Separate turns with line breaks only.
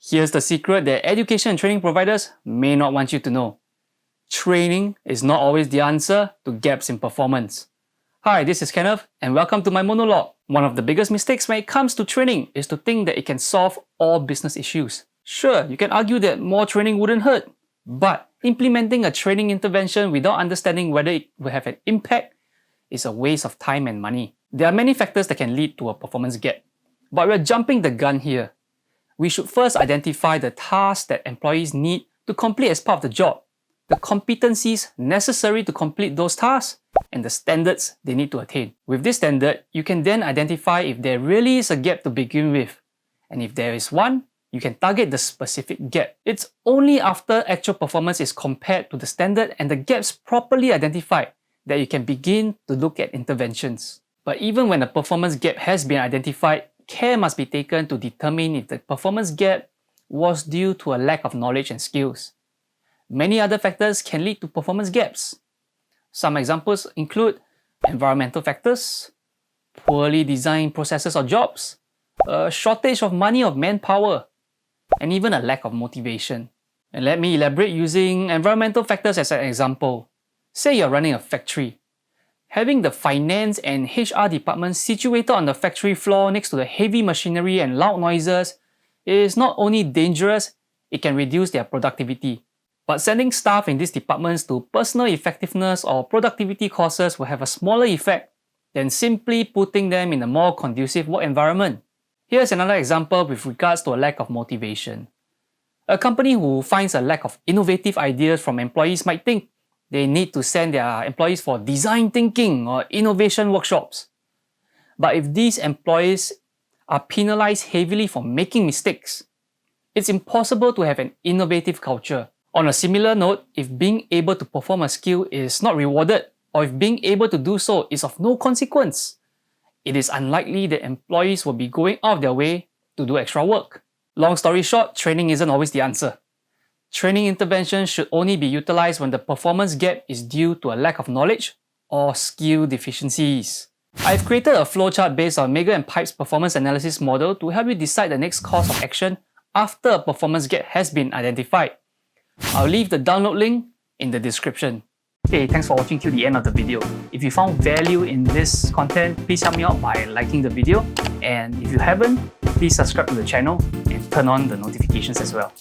Here's the secret that education and training providers may not want you to know. Training is not always the answer to gaps in performance. Hi, this is Kenneth and welcome to my monologue. One of the biggest mistakes when it comes to training is to think that it can solve all business issues. Sure, you can argue that more training wouldn't hurt, but implementing a training intervention without understanding whether it will have an impact is a waste of time and money. There are many factors that can lead to a performance gap, but we're jumping the gun here. We should first identify the tasks that employees need to complete as part of the job, the competencies necessary to complete those tasks, and the standards they need to attain. With this standard, you can then identify if there really is a gap to begin with. And if there is one, you can target the specific gap. It's only after actual performance is compared to the standard and the gaps properly identified that you can begin to look at interventions. But even when a performance gap has been identified, care must be taken to determine if the performance gap was due to a lack of knowledge and skills. Many other factors can lead to performance gaps. Some examples include environmental factors, poorly designed processes or jobs, a shortage of money or manpower, and even a lack of motivation. And let me elaborate using environmental factors as an example. Say you're running a factory. Having the finance and HR departments situated on the factory floor next to the heavy machinery and loud noises is not only dangerous, it can reduce their productivity. But sending staff in these departments to personal effectiveness or productivity courses will have a smaller effect than simply putting them in a more conducive work environment. Here's another example with regards to a lack of motivation. A company who finds a lack of innovative ideas from employees might think they need to send their employees for design thinking or innovation workshops. But if these employees are penalized heavily for making mistakes, it's impossible to have an innovative culture. On a similar note, if being able to perform a skill is not rewarded, or if being able to do so is of no consequence, it is unlikely that employees will be going out of their way to do extra work. Long story short, training isn't always the answer. Training interventions should only be utilized when the performance gap is due to a lack of knowledge or skill deficiencies. I've created a flowchart based on Mega and Pipe's performance analysis model to help you decide the next course of action after a performance gap has been identified. I'll leave the download link in the description. Hey, thanks for watching till the end of the video. If you found value in this content, please help me out by liking the video. And if you haven't, please subscribe to the channel and turn on the notifications as well.